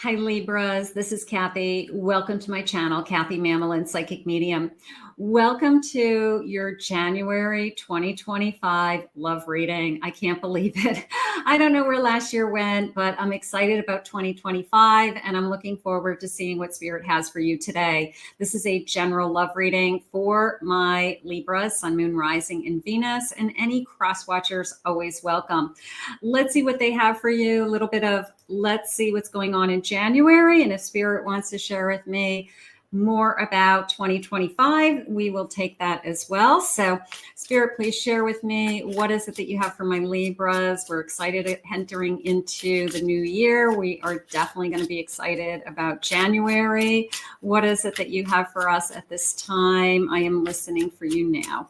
Hi Libras, this is Kathy. Welcome to my channel, Kathy Mamolen, Psychic Medium. Welcome to your January 2025 love reading. I can't believe it. I don't know where last year went, but I'm excited about 2025 and I'm looking forward to seeing what Spirit has for you today. This is a general love reading for my Libras, Sun, Moon, Rising, and Venus, and any cross watchers always welcome. Let's see what they have for you. A little bit of let's see what's going on in January, and if Spirit wants to share with me more about 2025, we will take that as well. So Spirit, please share with me, what is it that you have for my Libras? We're excited entering into the new year. We are definitely going to be excited about January. What is it that you have for us at this time? I am listening for you now.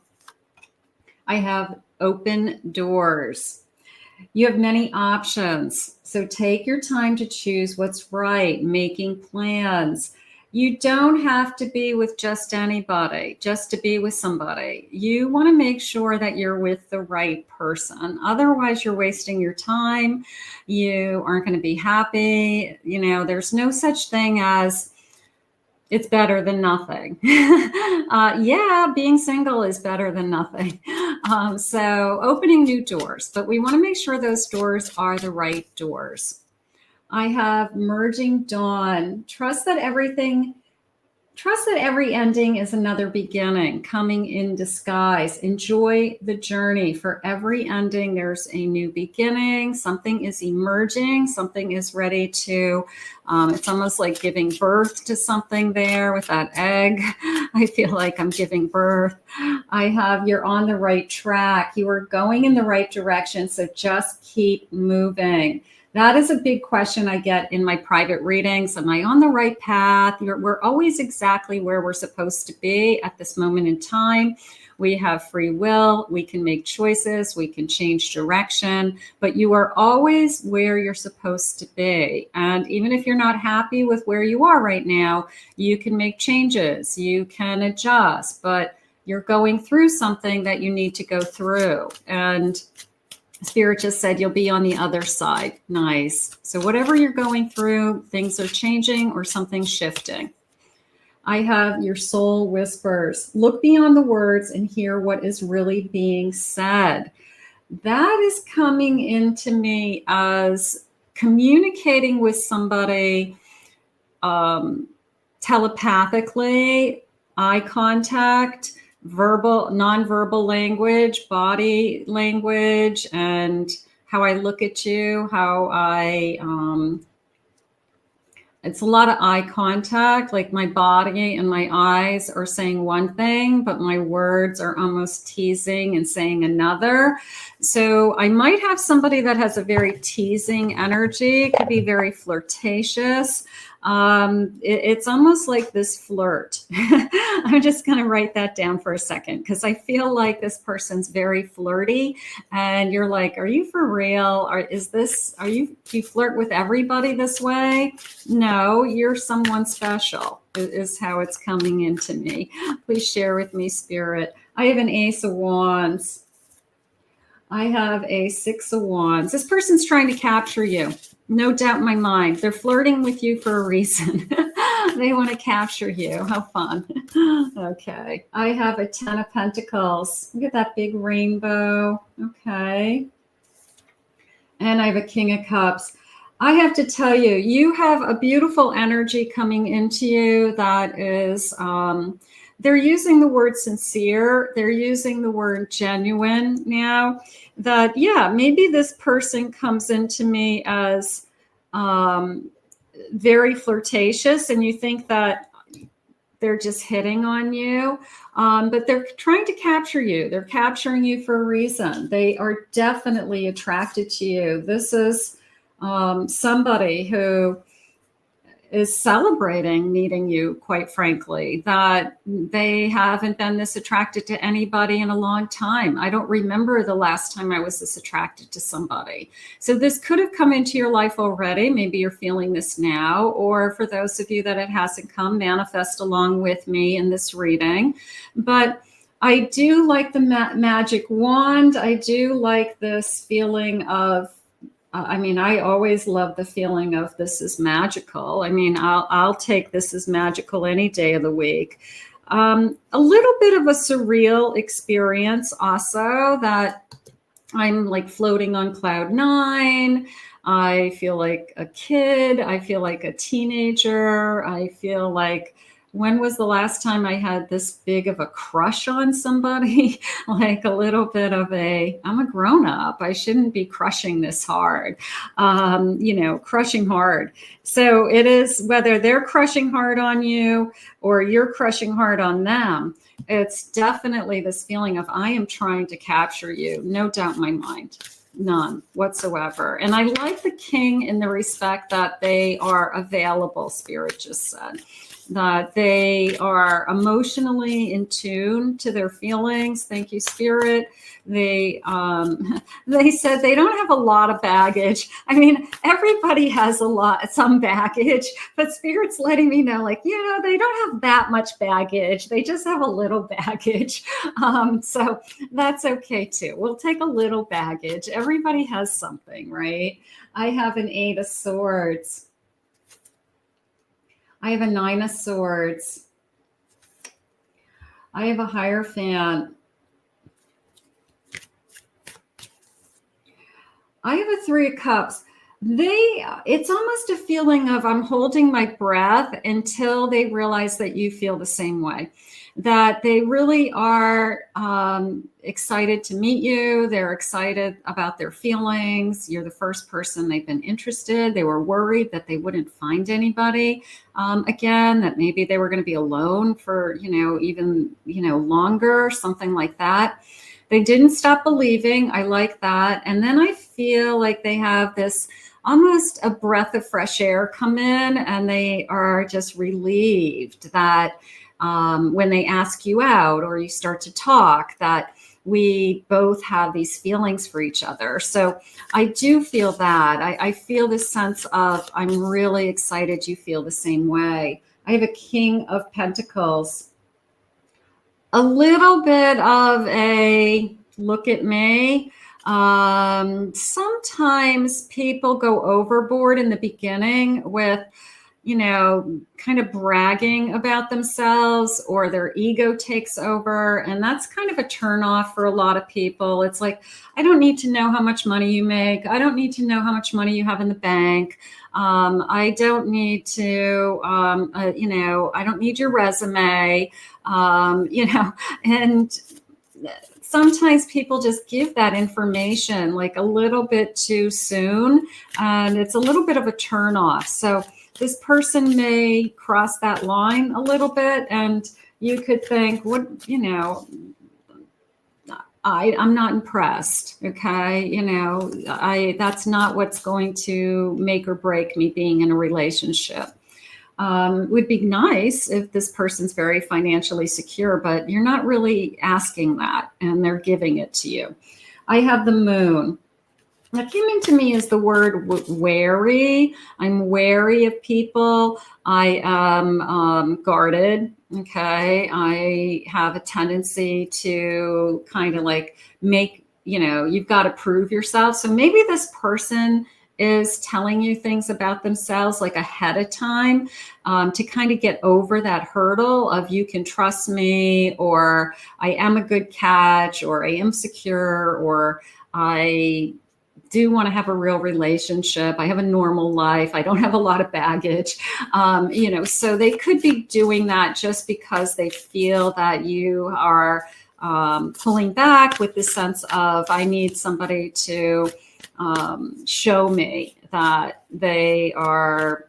I have open doors. You have many options, so take your time to choose what's right, making plans. You don't have to be with just anybody, just to be with somebody. You want to make sure that you're with the right person. Otherwise, you're wasting your time. You aren't going to be happy. You know, there's no such thing as it's better than nothing. Yeah, being single is better than nothing. So opening new doors, but we want to make sure those doors are the right doors. I have merging dawn. Trust that every ending is another beginning, coming in disguise. Enjoy the journey. For every ending, there's a new beginning. Something is emerging. Something is ready to, it's almost like giving birth to something there with that egg. I feel like I'm giving birth. I have, you're on the right track. You are going in the right direction. So just keep moving. That is a big question I get in my private readings. Am I on the right path? We're always exactly where we're supposed to be at this moment in time. We have free will. We can make choices. We can change direction, but you are always where you're supposed to be. And even if you're not happy with where you are right now, you can make changes. You can adjust, but you're going through something that you need to go through. And Spirit just said you'll be on the other side. Nice. So whatever you're going through, things are changing or something's shifting. I have your soul whispers. Look beyond the words and hear what is really being said. That is coming into me as communicating with somebody telepathically, eye contact, verbal, nonverbal language, body language, and how I look at you, how I, it's a lot of eye contact, like my body and my eyes are saying one thing, but my words are almost teasing and saying another. So I might have somebody that has a very teasing energy. It could be very flirtatious. It's almost like this flirt. I'm just going to write that down for a second because I feel like this person's very flirty and you're like, are you for real? Or do you flirt with everybody this way? No, you're someone special is how it's coming into me. Please share with me, Spirit. I have an Ace of Wands. I have a Six of Wands. This person's trying to capture you. No doubt in my mind. They're flirting with you for a reason. They want to capture you. How fun. Okay. I have a Ten of Pentacles. Look at that big rainbow. Okay. And I have a King of Cups. I have to tell you, you have a beautiful energy coming into you that is, they're using the word sincere. They're using the word genuine now. That, yeah, maybe this person comes into me as very flirtatious and you think that they're just hitting on you, but they're trying to capture you. They're capturing you for a reason. They are definitely attracted to you. This is somebody who is celebrating meeting you, quite frankly, that they haven't been this attracted to anybody in a long time. I don't remember the last time I was this attracted to somebody. So this could have come into your life already. Maybe you're feeling this now, or for those of you that it hasn't come, manifest along with me in this reading. But I do like the magic wand. I do like this feeling of I mean, I always love the feeling of this is magical. I mean, I'll take this is magical any day of the week. A little bit of a surreal experience also, that I'm like floating on cloud nine. I feel like a kid. I feel like a teenager. I feel like, when was the last time I had this big of a crush on somebody? Like a little bit of I'm a grown up. I shouldn't be crushing this hard, crushing hard. So it is, whether they're crushing hard on you or you're crushing hard on them, it's definitely this feeling of, I am trying to capture you. No doubt in my mind. None whatsoever. And I like the king in the respect that they are available, Spirit just said. That they are emotionally in tune to their feelings. Thank you, Spirit. They said they don't have a lot of baggage. I mean, everybody has some baggage, but Spirit's letting me know, like, they don't have that much baggage. They just have a little baggage. So that's okay too. We'll take a little baggage. Everybody has something, right? I have an 8 of Swords. I have a 9 of Swords. I have a Hierophant. I have a 3 of Cups. It's almost a feeling of, I'm holding my breath until they realize that you feel the same way, that they really are excited to meet you. They're excited about their feelings. You're the first person they've been interested. They were worried that they wouldn't find anybody. Again, that maybe they were going to be alone for, even, longer, something like that. They didn't stop believing. I like that. And then I feel like they have this almost a breath of fresh air come in, and they are just relieved that when they ask you out or you start to talk, that we both have these feelings for each other. So I do feel that. I feel this sense of, I'm really excited you feel the same way. I have a King of Pentacles. A little bit of a look at me. Sometimes people go overboard in the beginning with, kind of bragging about themselves, or their ego takes over. And that's kind of a turnoff for a lot of people. It's like, I don't need to know how much money you make. I don't need to know how much money you have in the bank. I don't need to, I don't need your resume, and sometimes people just give that information like a little bit too soon, and it's a little bit of a turnoff. So this person may cross that line a little bit, and you could think, I'm not impressed. Okay. That's not what's going to make or break me being in a relationship. Would be nice if this person's very financially secure, but you're not really asking that, and they're giving it to you. I have the Moon. What came into me is the word wary. I'm wary of people. I am guarded. Okay. I have a tendency to kind of like make, you've got to prove yourself. So maybe this person is telling you things about themselves like ahead of time, to kind of get over that hurdle of, you can trust me, or I am a good catch, or I am secure, or I do want to have a real relationship. I have a normal life. I don't have a lot of baggage. So they could be doing that just because they feel that you are pulling back with the sense of, I need somebody to show me that they are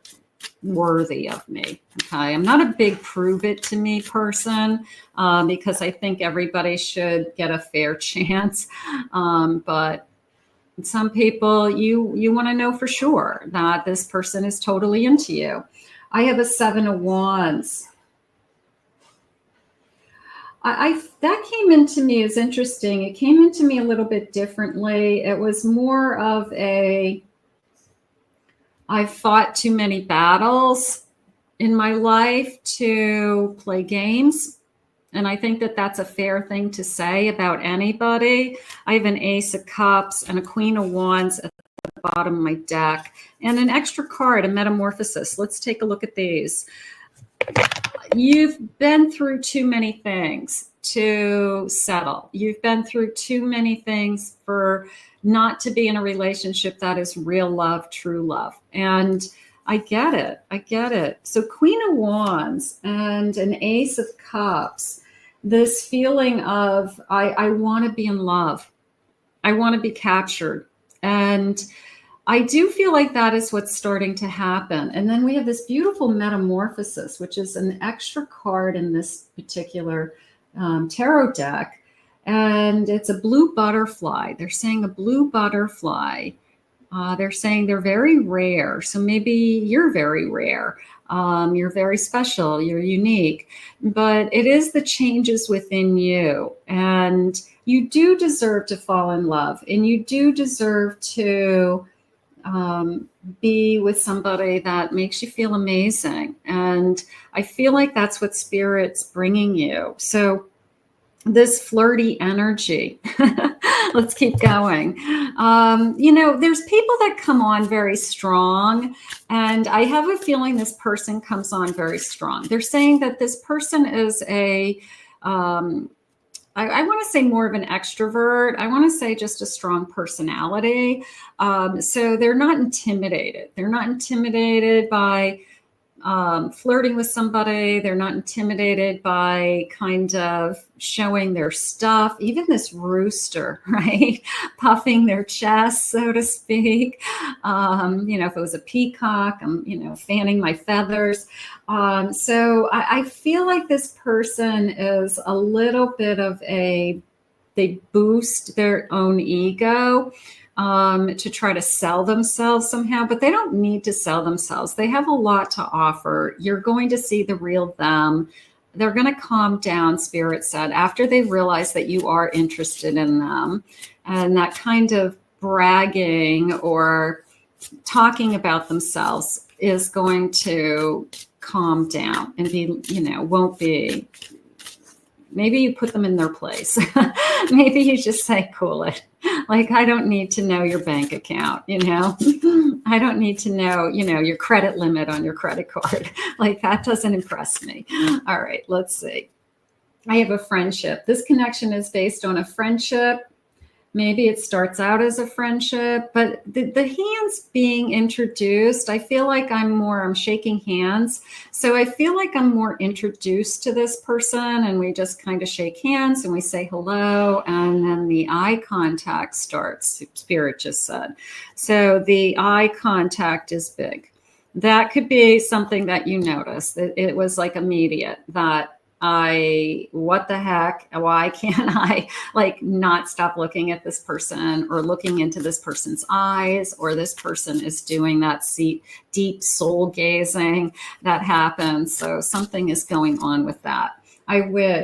worthy of me. Okay. I'm not a big prove it to me person, because I think everybody should get a fair chance. But some people, you want to know for sure that this person is totally into you. I have a 7 of Wands. That came into me as interesting. It came into me a little bit differently. It was more of I fought too many battles in my life to play games. And I think that that's a fair thing to say about anybody. I have an Ace of Cups and a Queen of Wands at the bottom of my deck, and an extra card, a metamorphosis. Let's take a look at these. You've been through too many things to settle. You've been through too many things for not to be in a relationship that is real love, true love. And I get it. I get it. So Queen of Wands and an Ace of Cups, this feeling of, I want to be in love. I want to be captured. And I do feel like that is what's starting to happen. And then we have this beautiful metamorphosis, which is an extra card in this particular tarot deck. And it's a blue butterfly. They're saying a blue butterfly. They're saying they're very rare. So maybe you're very rare. You're very special. You're unique. But it is the changes within you. And you do deserve to fall in love. And you do deserve to be with somebody that makes you feel amazing. And I feel like that's what Spirit's bringing you. So this flirty energy, let's keep going. There's people that come on very strong, and I have a feeling this person comes on very strong. They're saying that this person is I want to say more of an extrovert. I want to say just a strong personality. So they're not intimidated. They're not intimidated by flirting with somebody. They're not intimidated by kind of showing their stuff. Even this rooster, right? Puffing their chest, so to speak. If it was a peacock, I'm, fanning my feathers. So I feel like this person is a little bit of they boost their own ego to try to sell themselves somehow, but they don't need to sell themselves. They have a lot to offer. You're going to see the real them. They're going to calm down, Spirit said, after they realize that you are interested in them. And that kind of bragging or talking about themselves is going to calm down and won't be. Maybe you put them in their place. Maybe you just say, cool it. Like, I don't need to know your bank account, I don't need to know, your credit limit on your credit card. Like, that doesn't impress me. All right, let's see. I have a friendship. This connection is based on a friendship. Maybe it starts out as a friendship, but the hands being introduced, I feel like I'm shaking hands. So I feel like I'm more introduced to this person, and we just kind of shake hands and we say hello. And then the eye contact starts, Spirit just said. So the eye contact is big. That could be something that you noticed. It was like immediate that what the heck? Why can't I not stop looking at this person or looking into this person's eyes, or this person is doing that deep soul gazing that happens. So something is going on with that.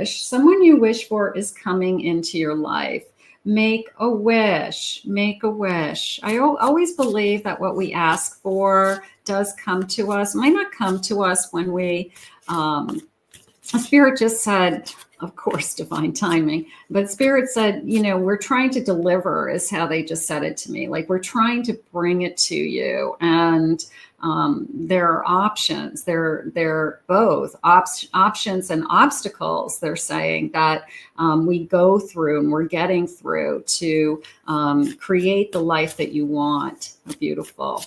Someone you wish for is coming into your life. Make a wish, make a wish. I always believe that what we ask for does come to us. It might not come to us when we, Spirit just said, of course, divine timing, but Spirit said, we're trying to deliver is how they just said it to me. Like, we're trying to bring it to you. And there are options. They're both options and obstacles. They're saying that we go through and we're getting through to create the life that you want. Beautiful.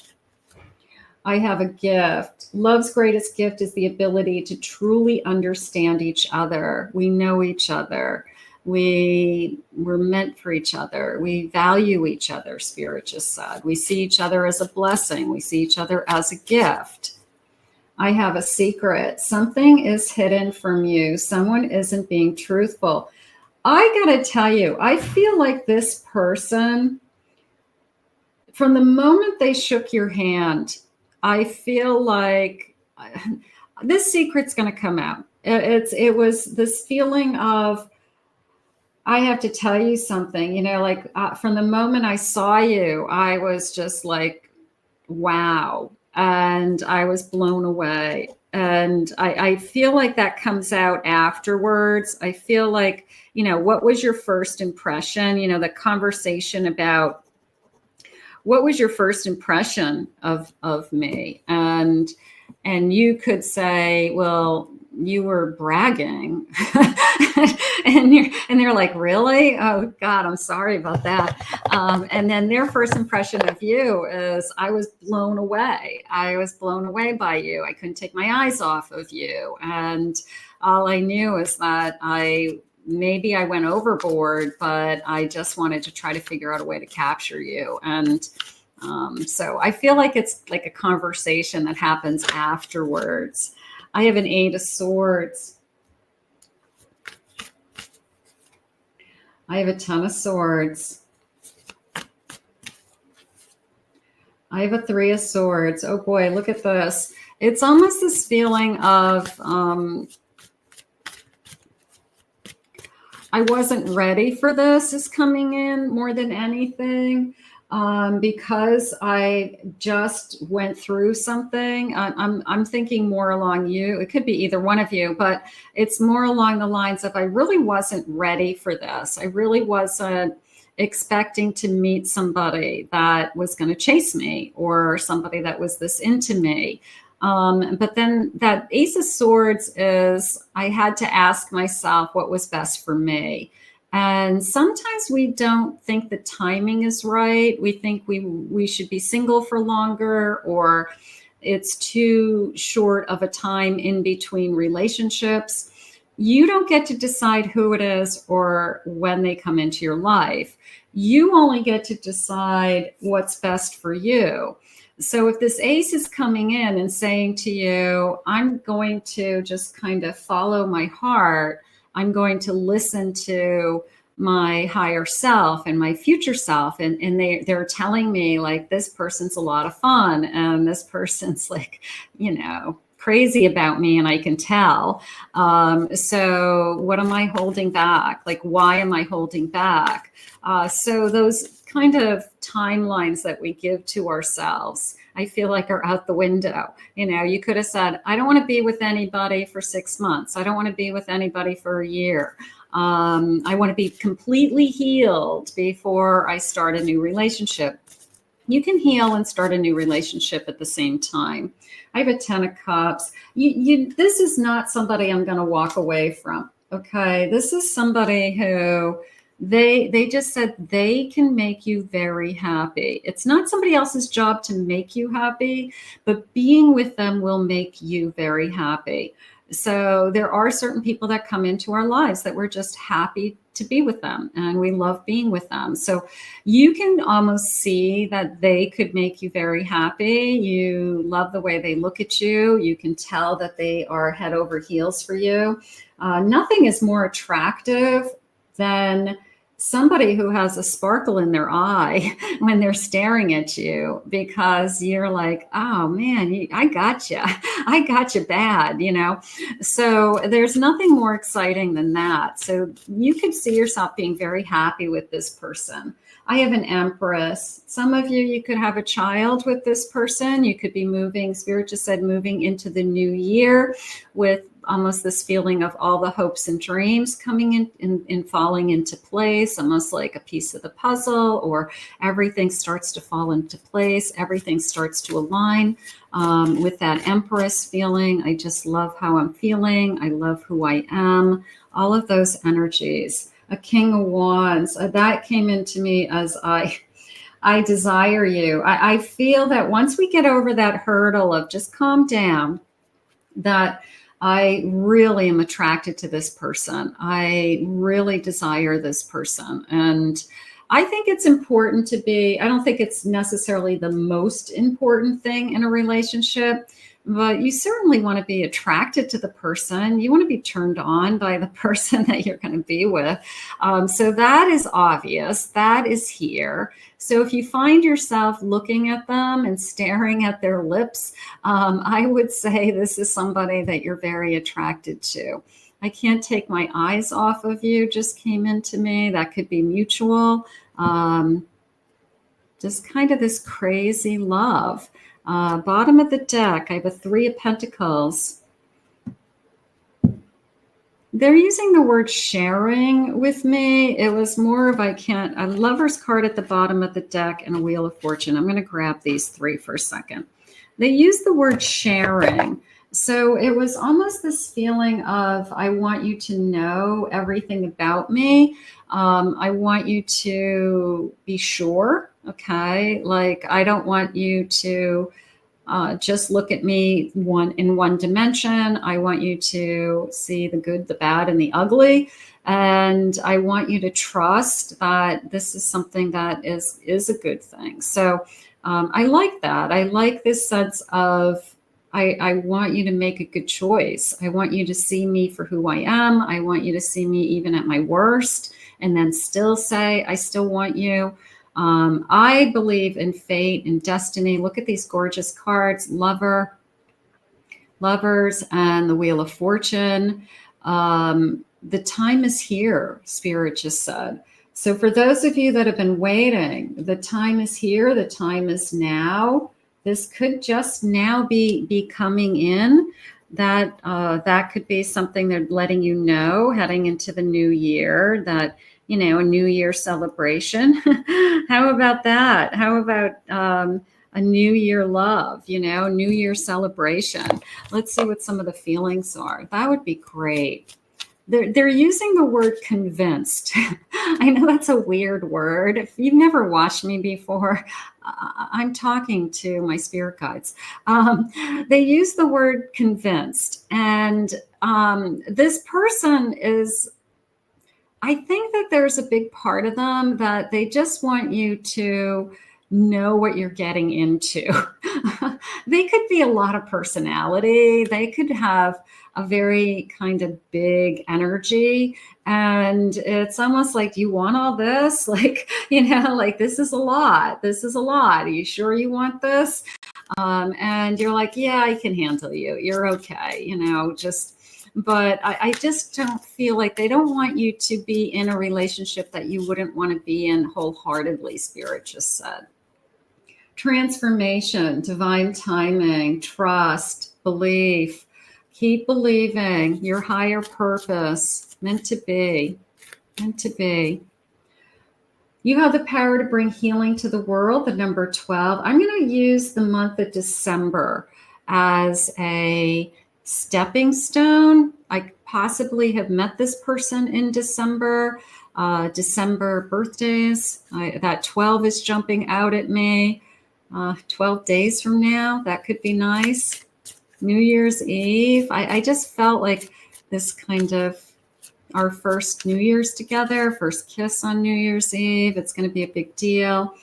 I have a gift. Love's greatest gift is the ability to truly understand each other. We know each other. We're meant for each other. We value each other, Spirit just said. We see each other as a blessing. We see each other as a gift. I have a secret. Something is hidden from you. Someone isn't being truthful. I got to tell you, I feel like this person, from the moment they shook your hand, I feel like this secret's going to come out. It was this feeling of, I have to tell you something, from the moment I saw you, I was just like, wow. And I was blown away. And I feel like that comes out afterwards. I feel like, what was your first impression? The conversation about what was your first impression of me? And you could say, well, you were bragging. and they're like, really? Oh God, I'm sorry about that. And then their first impression of you is, I was blown away. I was blown away by you. I couldn't take my eyes off of you. And all I knew is that maybe I went overboard, but I just wanted to try to figure out a way to capture you. And so I feel like it's like a conversation that happens afterwards. I have an 8 of Swords. I have a 10 of Swords. I have a 3 of Swords. Oh boy, look at this. It's almost this feeling of, I wasn't ready for this is coming in more than anything. Because I just went through something. I'm thinking more along you. It could be either one of you, but it's more along the lines of, I really wasn't ready for this. I really wasn't expecting to meet somebody that was going to chase me, or somebody that was this into me. But then that Ace of Swords is, I had to ask myself what was best for me. And sometimes we don't think the timing is right. We think we should be single for longer, or it's too short of a time in between relationships. You don't get to decide who it is or when they come into your life. You only get to decide what's best for you. So if this ace is coming in and saying to you, I'm going to just kind of follow my heart, I'm going to listen to my higher self and my future self. And they're telling me, like, this person's a lot of fun, and this person's like, crazy about me, and I can tell. So what am I holding back? Like, why am I holding back? So those kind of timelines that we give to ourselves, I feel like, are out the window. You could have said, I don't want to be with anybody for 6 months. I don't want to be with anybody for a year. I want to be completely healed before I start a new relationship. You can heal and start a new relationship at the same time. I have a 10 of Cups. This is not somebody I'm going to walk away from. Okay. This is somebody who they just said they can make you very happy. It's not somebody else's job to make you happy, but being with them will make you very happy. So there are certain people that come into our lives that we're just happy to be with them, and we love being with them. So you can almost see that they could make you very happy. You love the way they look at you. You can tell that they are head over heels for you. Nothing is more attractive than somebody who has a sparkle in their eye when they're staring at you, because you're like, oh man, I got you. I got you bad, So there's nothing more exciting than that. So you could see yourself being very happy with this person. I have an Empress. Some of you could have a child with this person. You could be moving, Spirit just said, moving into the new year with almost this feeling of all the hopes and dreams coming in falling into place, almost like a piece of the puzzle, or everything starts to fall into place. Everything starts to align with that Empress feeling. I just love how I'm feeling. I love who I am. All of those energies. A King of Wands, that came into me as I desire you. I feel that once we get over that hurdle of just calm down, that I really am attracted to this person. I really desire this person. And I think it's important to be, I don't think it's necessarily the most important thing in a relationship, but you certainly want to be attracted to the person. You want to be turned on by the person that you're going to be with. So that is obvious. That is here. So if you find yourself looking at them and staring at their lips, I would say this is somebody that you're very attracted to. I can't take my eyes off of you, just came into me. That could be mutual. Just kind of this crazy love. Bottom of the deck, I have a 3 of Pentacles. They're using the word sharing with me. It was more of a lover's card at the bottom of the deck and a wheel of fortune. I'm going to grab these three for a second. They use the word sharing. So it was almost this feeling of, I want you to know everything about me. I want you to be sure. Okay. Like, I don't want you to just look at me in one dimension. I want you to see the good, the bad, and the ugly. And I want you to trust that this is something that is a good thing. So I like that. I like this sense of, I want you to make a good choice. I want you to see me for who I am. I want you to see me even at my worst, and then still say, I still want you. I believe in fate and destiny. Look at these gorgeous cards: lovers, and the wheel of fortune. The time is here, Spirit just said. So for those of you that have been waiting, the time is here. The time is now. This could just now be coming in. That could be something they're letting you know heading into the new year, that, a new year celebration. How about that? How about a new year love, new year celebration? Let's see what some of the feelings are. That would be great. They're using the word convinced. I know that's a weird word. If you've never watched me before, I'm talking to my spirit guides. They use the word convinced. And this person is, I think that there's a big part of them that they just want you to know what you're getting into. They could be a lot of personality. They could have a very kind of big energy. And it's almost like, you want all this? Like, like, this is a lot. This is a lot. Are you sure you want this? And you're like, yeah, I can handle you. You're okay. But I just don't feel like, they don't want you to be in a relationship that you wouldn't want to be in wholeheartedly, Spirit just said. Transformation, divine timing, trust, belief. Keep believing your higher purpose, meant to be, meant to be. You have the power to bring healing to the world, the number 12. I'm going to use the month of December as a stepping stone. I possibly have met this person in December. December birthdays. That 12 is jumping out at me. 12 days from now, that could be nice. New Year's Eve. I just felt like this kind of our first New Year's together, first kiss on New Year's Eve. It's going to be a big deal.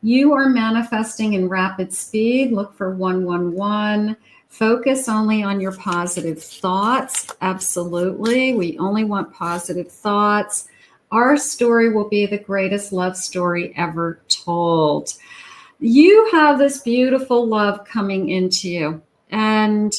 You are manifesting in rapid speed. Look for 111. Focus only on your positive thoughts. Absolutely. We only want positive thoughts. Our story will be the greatest love story ever told. You have this beautiful love coming into you. And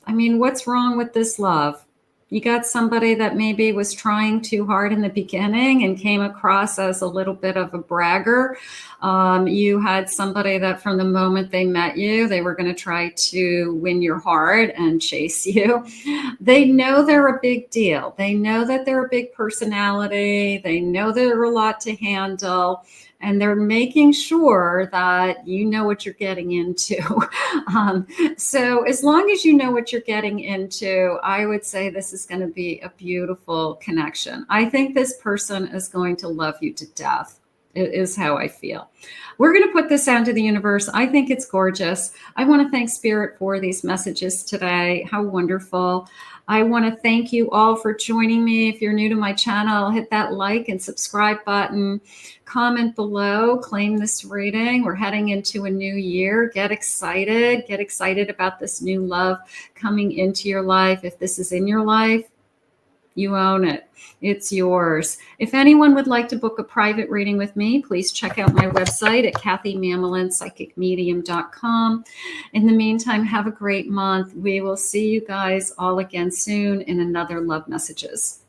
I mean, what's wrong with this love? You got somebody that maybe was trying too hard in the beginning and came across as a little bit of a bragger. You had somebody that from the moment they met you, they were going to try to win your heart and chase you. They know they're a big deal. They know that they're a big personality. They know they're a lot to handle. And they're making sure that you know what you're getting into. So as long as you know what you're getting into, I would say this is going to be a beautiful connection. I think this person is going to love you to death. It is how I feel. We're going to put this out to the universe. I think it's gorgeous. I want to thank Spirit for these messages today. How wonderful. I want to thank you all for joining me. If you're new to my channel, hit that like and subscribe button. Comment below, claim this reading. We're heading into a new year. Get excited. Get excited about this new love coming into your life. If this is in your life, you own it. It's yours. If anyone would like to book a private reading with me, please check out my website at kathymamolenspsychicmedium.com. In the meantime, have a great month. We will see you guys all again soon in another Love Messages.